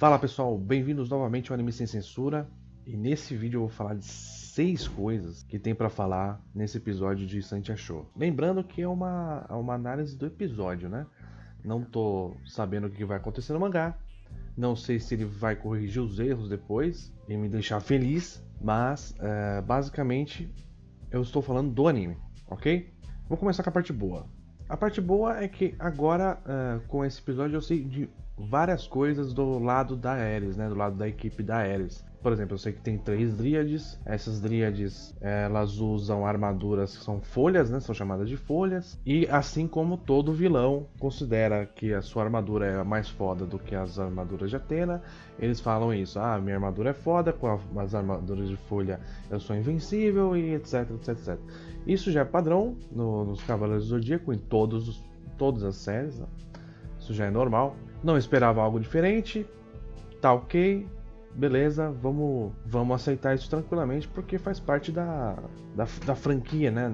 Fala pessoal, bem-vindos novamente ao Anime Sem Censura. E nesse vídeo eu vou falar de 6 coisas que tem pra falar nesse episódio de Santi Show. Lembrando que é uma análise do episódio, né? Não tô sabendo o que vai acontecer no mangá. Não sei se ele vai corrigir os erros depois e me deixar feliz. Mas basicamente eu estou falando do anime, ok? Vou começar com a parte boa. A parte boa é que agora com esse episódio eu sei de várias coisas do lado da Ares, né? Do lado da equipe da Ares. Por exemplo, eu sei que tem 3 dríades. Essas dríades, elas usam armaduras que são folhas, né? São chamadas de folhas. E assim como todo vilão considera que a sua armadura é mais foda do que as armaduras de Athena, eles falam isso. Ah, minha armadura é foda, com as armaduras de folha eu sou invencível e etc, etc, etc. Isso já é padrão nos Cavaleiros do Zodíaco, em todas as séries, né? Isso já é normal. Não esperava algo diferente, tá ok, beleza, vamos aceitar isso tranquilamente, porque faz parte da franquia, né?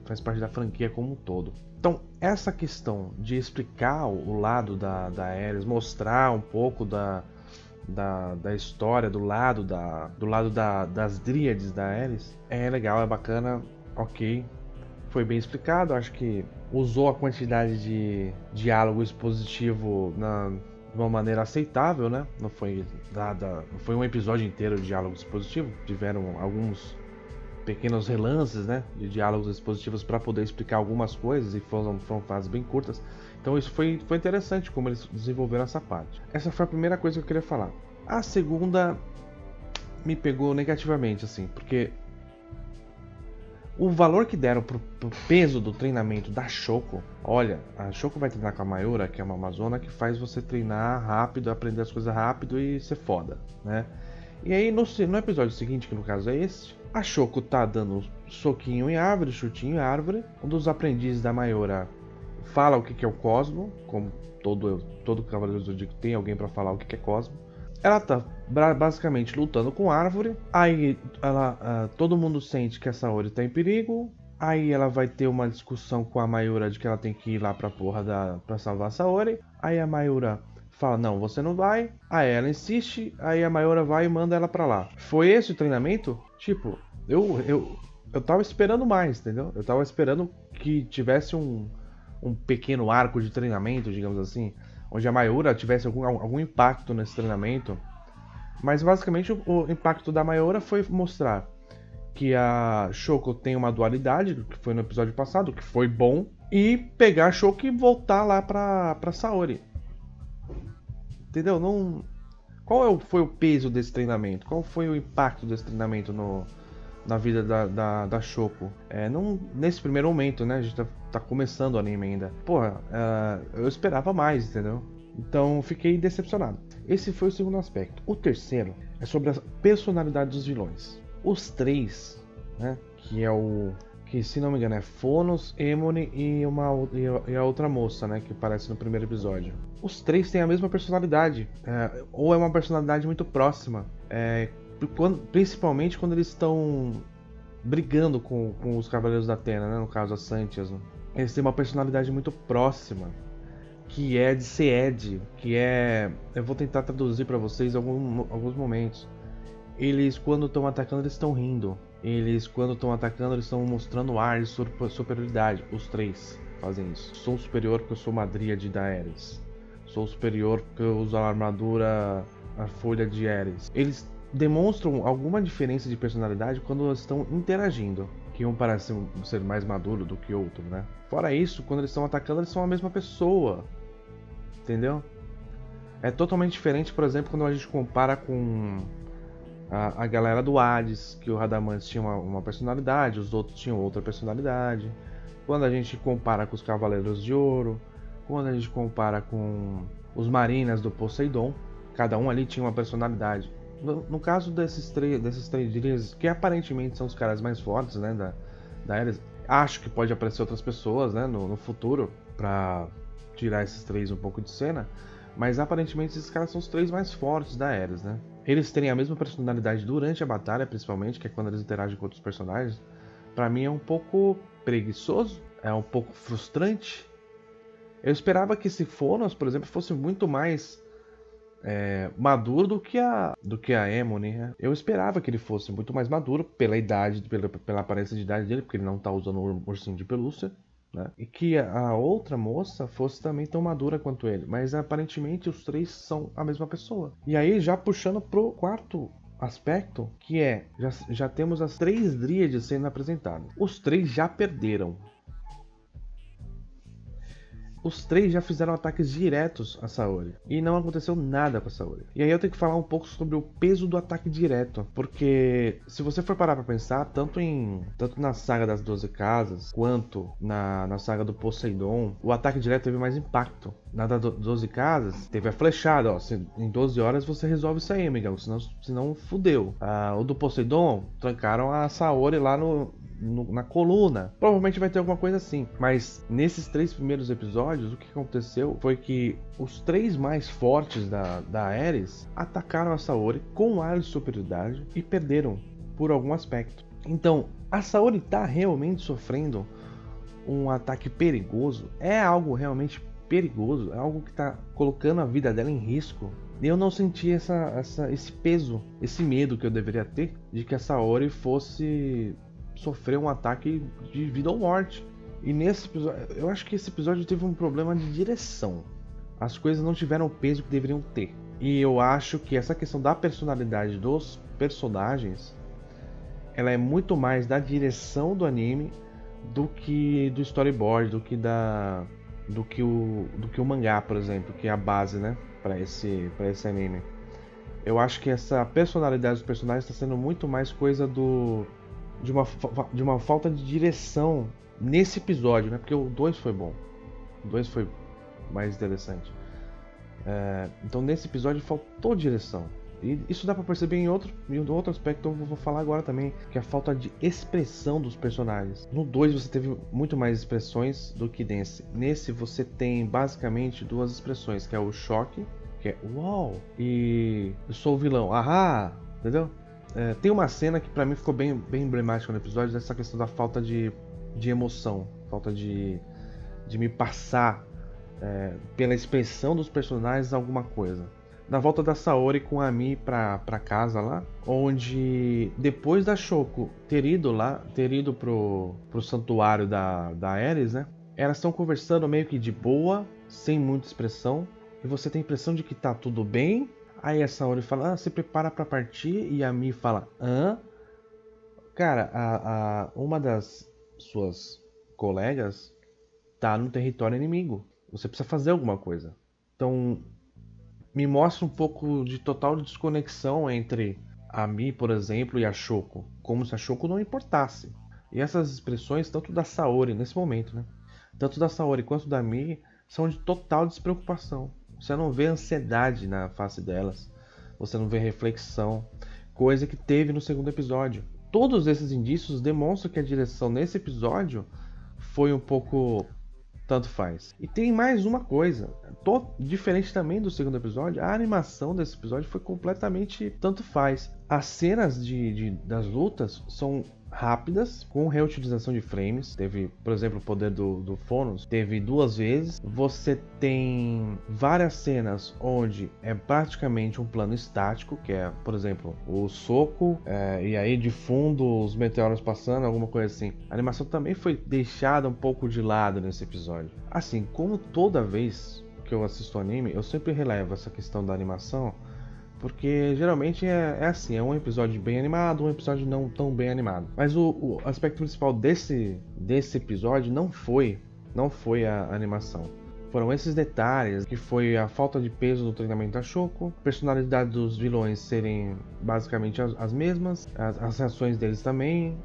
Faz parte da franquia como um todo. Então, essa questão de explicar o lado da Ares, mostrar um pouco da história do lado das dríades da Ares, é legal, é bacana, ok. Foi bem explicado, acho que usou a quantidade de diálogo expositivo de uma maneira aceitável, né? Não foi um episódio inteiro de diálogo expositivo. Tiveram alguns pequenos relances, né, de diálogos expositivos para poder explicar algumas coisas e foram fases bem curtas. Então isso foi interessante como eles desenvolveram essa parte. Essa foi a primeira coisa que eu queria falar. A segunda me pegou negativamente, assim, porque o valor que deram pro peso do treinamento da Shoko. Olha, a Shoko vai treinar com a Mayura, que é uma amazona que faz você treinar rápido, aprender as coisas rápido e ser foda, né? E aí no episódio seguinte, que no caso é esse, a Shoko tá dando soquinho em árvore, chutinho em árvore. Um dos aprendizes da Mayura fala o que é o Cosmo, como todo Cavaleiro do Zodíaco tem alguém para falar o que é Cosmo. Ela tá basicamente lutando com árvore. Aí todo mundo sente que a Saori tá em perigo. Aí ela vai ter uma discussão com a Mayura de que ela tem que ir lá pra porra pra salvar a Saori. Aí a Mayura fala, não, você não vai. Aí ela insiste. Aí a Mayura vai e manda ela pra lá. Foi esse o treinamento? Tipo, eu tava esperando mais, entendeu? Eu tava esperando que tivesse um pequeno arco de treinamento, digamos assim, onde a Mayura tivesse algum impacto nesse treinamento. Mas basicamente o impacto da Mayura foi mostrar que a Shoko tem uma dualidade, que foi no episódio passado, que foi bom, e pegar a Shoko e voltar lá pra Saori. Entendeu? Qual foi o peso desse treinamento? Qual foi o impacto desse treinamento na vida da Shoko? Nesse primeiro momento, né? A gente tá começando o anime ainda. Porra, eu esperava mais, entendeu? Então fiquei decepcionado. Esse foi o segundo aspecto. O terceiro é sobre a personalidade dos vilões. Os 3, né? Que se não me engano é Fonos, Emone e a outra moça, né? Que aparece no primeiro episódio. Os 3 têm a mesma personalidade, ou é uma personalidade muito próxima. Principalmente quando eles estão brigando com os Cavaleiros da Athena, né? No caso a Santias. Né? Eles têm uma personalidade muito próxima, que é de Seed, que é... Eu vou tentar traduzir para vocês alguns momentos. Eles, quando estão atacando, eles estão rindo. Eles, quando estão atacando, eles estão mostrando ar de superioridade. Os 3 fazem isso. Sou superior porque eu sou uma dríade da Ares. Sou superior porque eu uso a armadura, a folha de Ares. Eles demonstram alguma diferença de personalidade quando estão interagindo. Que um parece ser mais maduro do que outro, né? Fora isso, quando eles estão atacando, eles são a mesma pessoa. Entendeu? É totalmente diferente, por exemplo, quando a gente compara com a galera do Hades, que o Radamantes tinha uma personalidade, os outros tinham outra personalidade. Quando a gente compara com os Cavaleiros de Ouro, quando a gente compara com os Marinas do Poseidon, cada um ali tinha uma personalidade. No caso desses três dias, que aparentemente são os caras mais fortes, né, da Ares, acho que pode aparecer outras pessoas, né, no futuro, pra tirar esses 3 um pouco de cena, mas aparentemente esses caras são os 3 mais fortes da Ares, né. Eles têm a mesma personalidade durante a batalha, principalmente, que é quando eles interagem com outros personagens. Pra mim é um pouco preguiçoso, é um pouco frustrante. Eu esperava que esse Fonos, por exemplo, fosse muito mais maduro do que a Emily, né? Eu esperava que ele fosse muito mais maduro pela idade, pela aparência de idade dele, porque ele não tá usando um ursinho de pelúcia, né? E que a outra moça fosse também tão madura quanto ele. Mas aparentemente os três são a mesma pessoa. E aí, já puxando pro quarto aspecto, que já temos as 3 dríades sendo apresentadas. Os 3 já perderam. Os 3 já fizeram ataques diretos a Saori. E não aconteceu nada com a Saori. E aí eu tenho que falar um pouco sobre o peso do ataque direto. Porque se você for parar pra pensar, tanto na saga das 12 casas, quanto na saga do Poseidon, o ataque direto teve mais impacto. Na das 12 casas, teve a flechada, ó. Em 12 horas você resolve isso aí, amigão. Senão fudeu. O do Poseidon, trancaram a Saori lá na coluna. Provavelmente vai ter alguma coisa assim. Mas nesses 3 primeiros episódios, o que aconteceu foi que os 3 mais fortes da Ares atacaram a Saori com ar de superioridade e perderam por algum aspecto. Então, a Saori tá realmente sofrendo um ataque perigoso. É algo realmente perigoso. É algo que tá colocando a vida dela em risco. E eu não senti esse peso, esse medo que eu deveria ter de que a Saori fosse sofreu um ataque de vida ou morte. E nesse episódio, eu acho que esse episódio teve um problema de direção. As coisas não tiveram o peso que deveriam ter. E eu acho que essa questão da personalidade dos personagens, ela é muito mais da direção do anime do que do storyboard, do que o mangá, por exemplo, que é a base, né, para esse anime. Eu acho que essa personalidade dos personagens está sendo muito mais coisa de uma falta de direção nesse episódio, né? Porque o 2 foi bom. O 2 foi mais interessante. Então nesse episódio faltou direção. E isso dá pra perceber em outro aspecto que eu vou falar agora também, que é a falta de expressão dos personagens. No 2 você teve muito mais expressões do que nesse. Nesse você tem basicamente 2 expressões, que é o choque, que é uau, e eu sou o vilão, ahá, entendeu? Tem uma cena que pra mim ficou bem emblemática no episódio, dessa questão da falta de emoção, falta de me passar pela expressão dos personagens alguma coisa. Na volta da Saori com a Ami pra casa lá, onde depois da Shoko ter ido pro santuário da Ares, né? Elas estão conversando meio que de boa, sem muita expressão, e você tem a impressão de que tá tudo bem. Aí a Saori fala, se prepara pra partir, e a Ami fala, hã? Cara, uma das suas colegas tá no território inimigo. Você precisa fazer alguma coisa. Então, me mostra um pouco de total desconexão entre a Ami, por exemplo, e a Shoko. Como se a Shoko não importasse. E essas expressões, tanto da Saori nesse momento, né? Tanto da Saori quanto da Ami, são de total despreocupação. Você não vê ansiedade na face delas. Você não vê reflexão. Coisa que teve no segundo episódio. Todos esses indícios demonstram que a direção nesse episódio foi um pouco tanto faz. E tem mais uma coisa. Diferente também do segundo episódio, a animação desse episódio foi completamente tanto faz. As cenas das lutas são rápidas, com reutilização de frames. Teve, por exemplo, o poder do Phonos, teve 2 vezes. Você tem várias cenas onde é praticamente um plano estático, que é, por exemplo, o soco, e aí de fundo os meteoros passando, alguma coisa assim. A animação também foi deixada um pouco de lado nesse episódio. Assim, como toda vez que eu assisto anime, eu sempre relevo essa questão da animação, porque geralmente é assim, é um episódio bem animado, um episódio não tão bem animado. Mas o aspecto principal desse episódio não foi a animação. Foram esses detalhes, que foi a falta de peso do treinamento da Shoko, a personalidade dos vilões serem basicamente as mesmas, as reações deles também,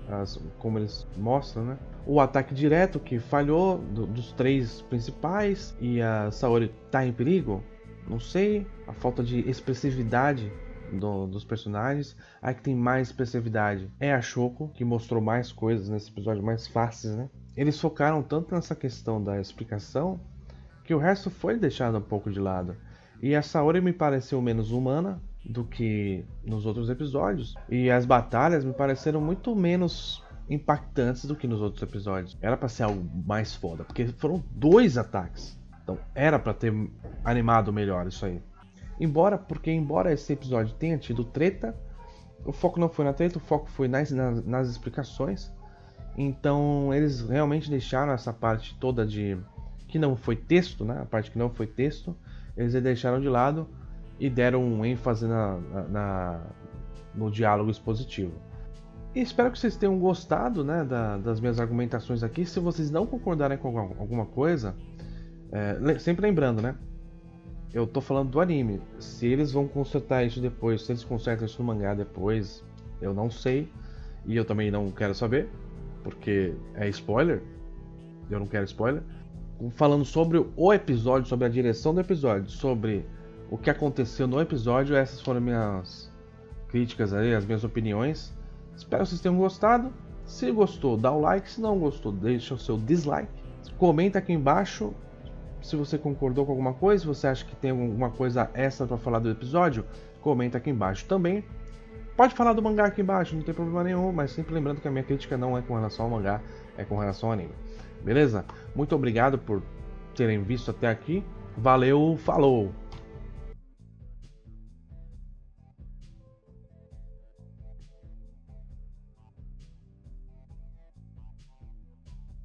como eles mostram, né? O ataque direto que falhou dos 3 principais, e a Saori tá em perigo. Não sei, a falta de expressividade dos personagens. A que tem mais expressividade é a Shoko, que mostrou mais coisas nesse episódio, mais fáceis, né? Eles focaram tanto nessa questão da explicação que o resto foi deixado um pouco de lado. E a Saori me pareceu menos humana do que nos outros episódios. E as batalhas me pareceram muito menos impactantes do que nos outros episódios. Era pra ser algo mais foda, porque foram 2 ataques. Então era pra ter animado melhor isso aí. Embora esse episódio tenha tido treta, o foco não foi na treta, o foco foi nas explicações. Então eles realmente deixaram essa parte toda de que não foi texto, né? A parte que não foi texto, eles deixaram de lado e deram um ênfase no diálogo expositivo. E espero que vocês tenham gostado, né, das minhas argumentações aqui. Se vocês não concordarem com alguma coisa, sempre lembrando, né? Eu tô falando do anime. Se eles vão consertar isso depois, se eles consertam isso no mangá depois, eu não sei. E eu também não quero saber, porque é spoiler. Eu não quero spoiler. Falando sobre o episódio, sobre a direção do episódio, sobre o que aconteceu no episódio, essas foram minhas críticas aí, as minhas opiniões. Espero que vocês tenham gostado. Se gostou, dá o like. Se não gostou, deixa o seu dislike. Comenta aqui embaixo se você concordou com alguma coisa. Se você acha que tem alguma coisa extra para falar do episódio, comenta aqui embaixo também. Pode falar do mangá aqui embaixo, não tem problema nenhum. Mas sempre lembrando que a minha crítica não é com relação ao mangá, é com relação ao anime. Beleza? Muito obrigado por terem visto até aqui. Valeu, falou!